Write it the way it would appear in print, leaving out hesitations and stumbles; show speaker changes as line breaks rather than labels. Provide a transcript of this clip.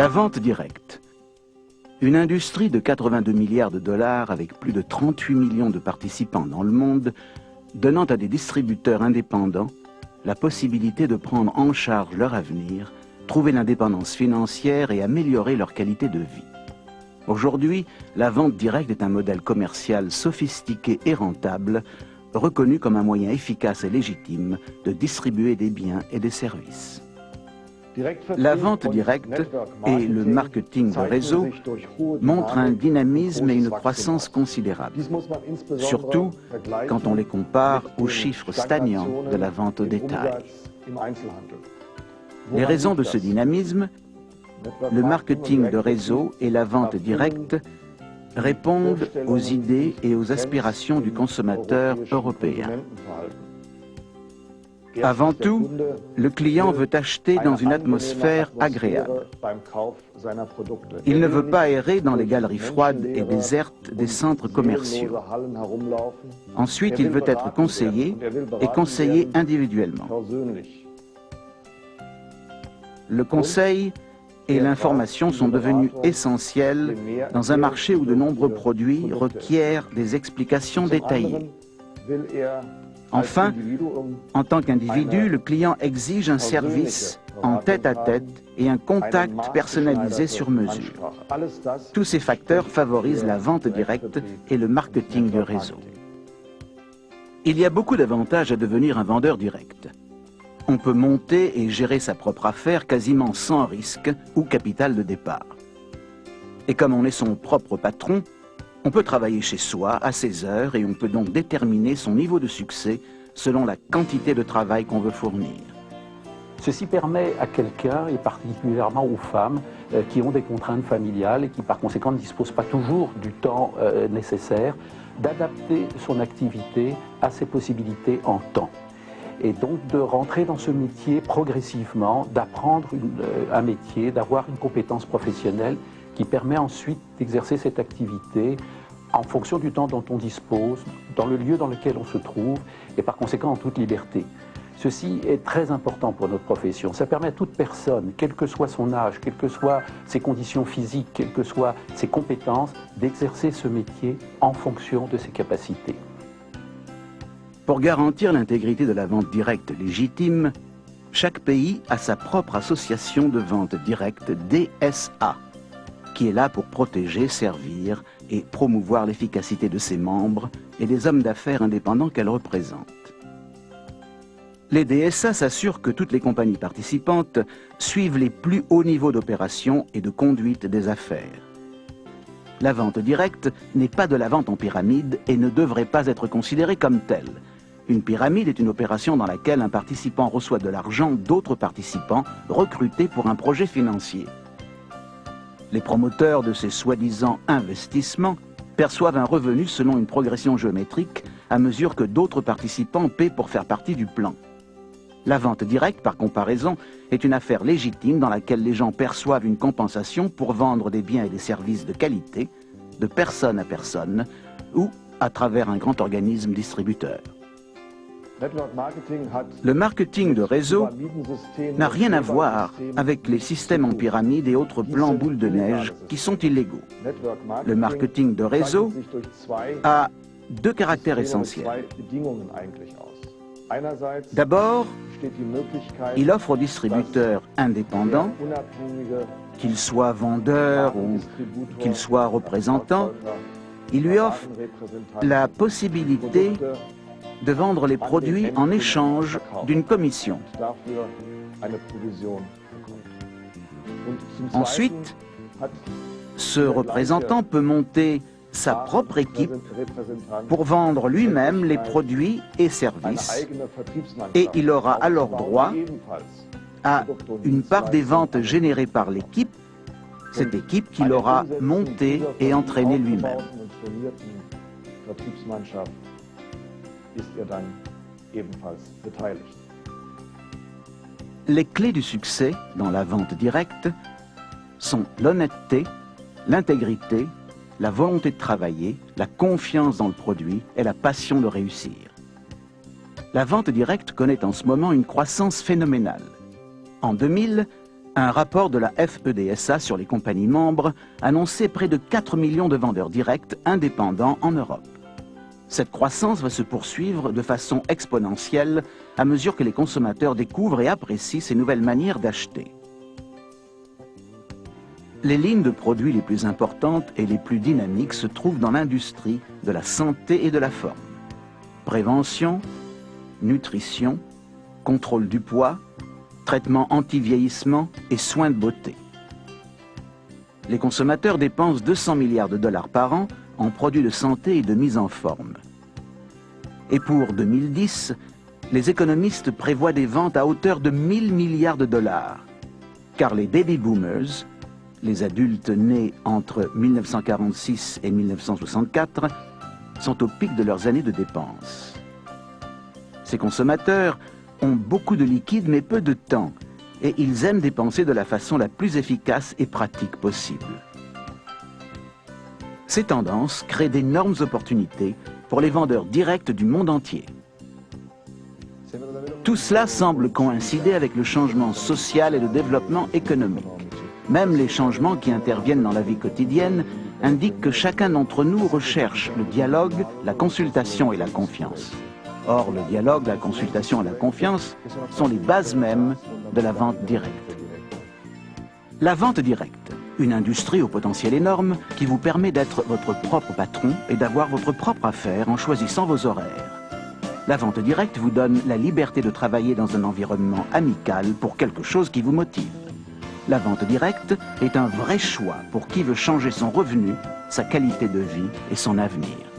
La vente directe. Une industrie de 82 milliards de dollars avec plus de 38 millions de participants dans le monde, donnant à des distributeurs indépendants la possibilité de prendre en charge leur avenir, trouver l'indépendance financière et améliorer leur qualité de vie. Aujourd'hui, la vente directe est un modèle commercial sophistiqué et rentable, reconnu comme un moyen efficace et légitime de distribuer des biens et des services. La vente directe et le marketing de réseau montrent un dynamisme et une croissance considérables, surtout quand on les compare aux chiffres stagnants de la vente au détail. Les raisons de ce dynamisme, le marketing de réseau et la vente directe répondent aux idées et aux aspirations du consommateur européen. Avant tout, le client veut acheter dans une atmosphère agréable. Il ne veut pas errer dans les galeries froides et désertes des centres commerciaux. Ensuite, il veut être conseillé et conseillé individuellement. Le conseil et l'information sont devenus essentiels dans un marché où de nombreux produits requièrent des explications détaillées. Enfin, en tant qu'individu, le client exige un service en tête-à-tête et un contact personnalisé sur mesure. Tous ces facteurs favorisent la vente directe et le marketing de réseau. Il y a beaucoup d'avantages à devenir un vendeur direct. On peut monter et gérer sa propre affaire quasiment sans risque ou capital de départ. Et comme on est son propre patron, on peut travailler chez soi à ses heures et on peut donc déterminer son niveau de succès selon la quantité de travail qu'on veut fournir.
Ceci permet à quelqu'un, et particulièrement aux femmes, qui ont des contraintes familiales et qui par conséquent ne disposent pas toujours du temps nécessaire, d'adapter son activité à ses possibilités en temps. Et donc de rentrer dans ce métier progressivement, d'apprendre un métier, d'avoir une compétence professionnelle qui permet ensuite d'exercer cette activité en fonction du temps dont on dispose, dans le lieu dans lequel on se trouve et par conséquent en toute liberté. Ceci est très important pour notre profession. Ça permet à toute personne, quel que soit son âge, quelles que soient ses conditions physiques, quelles que soient ses compétences, d'exercer ce métier en fonction de ses capacités.
Pour garantir l'intégrité de la vente directe légitime, chaque pays a sa propre association de vente directe DSA, qui est là pour protéger, servir et promouvoir l'efficacité de ses membres et des hommes d'affaires indépendants qu'elle représente. Les DSA s'assurent que toutes les compagnies participantes suivent les plus hauts niveaux d'opération et de conduite des affaires. La vente directe n'est pas de la vente en pyramide et ne devrait pas être considérée comme telle. Une pyramide est une opération dans laquelle un participant reçoit de l'argent d'autres participants recrutés pour un projet financier. Les promoteurs de ces soi-disant investissements perçoivent un revenu selon une progression géométrique à mesure que d'autres participants paient pour faire partie du plan. La vente directe, par comparaison, est une affaire légitime dans laquelle les gens perçoivent une compensation pour vendre des biens et des services de qualité, de personne à personne, ou à travers un grand organisme distributeur. Le marketing de réseau n'a rien à voir avec les systèmes en pyramide et autres plans boules de neige qui sont illégaux. Le marketing de réseau a deux caractères essentiels. D'abord, il offre aux distributeurs indépendants, qu'ils soient vendeurs ou qu'ils soient représentants, il lui offre la possibilité de vendre les produits en échange d'une commission. Ensuite, ce représentant peut monter sa propre équipe pour vendre lui-même les produits et services et il aura alors droit à une part des ventes générées par l'équipe, cette équipe qu'il aura montée et entraînée lui-même. Les clés du succès dans la vente directe sont l'honnêteté, l'intégrité, la volonté de travailler, la confiance dans le produit et la passion de réussir. La vente directe connaît en ce moment une croissance phénoménale. En 2000, Un rapport de la FEDSA sur les compagnies membres annonçait près de 4 millions de vendeurs directs indépendants en Europe. Cette croissance va se poursuivre de façon exponentielle à mesure que les consommateurs découvrent et apprécient ces nouvelles manières d'acheter. Les lignes de produits les plus importantes et les plus dynamiques se trouvent dans l'industrie de la santé et de la forme. Prévention, nutrition, contrôle du poids, traitement anti-vieillissement et soins de beauté. Les consommateurs dépensent 200 milliards de dollars par an en produits de santé et de mise en forme. Et pour 2010, les économistes prévoient des ventes à hauteur de 1000 milliards de dollars, car les baby boomers, les adultes nés entre 1946 et 1964, sont au pic de leurs années de dépenses. Ces consommateurs ont beaucoup de liquide mais peu de temps, et ils aiment dépenser de la façon la plus efficace et pratique possible. Ces tendances créent d'énormes opportunités pour les vendeurs directs du monde entier. Tout cela semble coïncider avec le changement social et le développement économique. Même les changements qui interviennent dans la vie quotidienne indiquent que chacun d'entre nous recherche le dialogue, la consultation et la confiance. Or, le dialogue, la consultation et la confiance sont les bases mêmes de la vente directe. La vente directe, une industrie au potentiel énorme qui vous permet d'être votre propre patron et d'avoir votre propre affaire en choisissant vos horaires. La vente directe vous donne la liberté de travailler dans un environnement amical pour quelque chose qui vous motive. La vente directe est un vrai choix pour qui veut changer son revenu, sa qualité de vie et son avenir.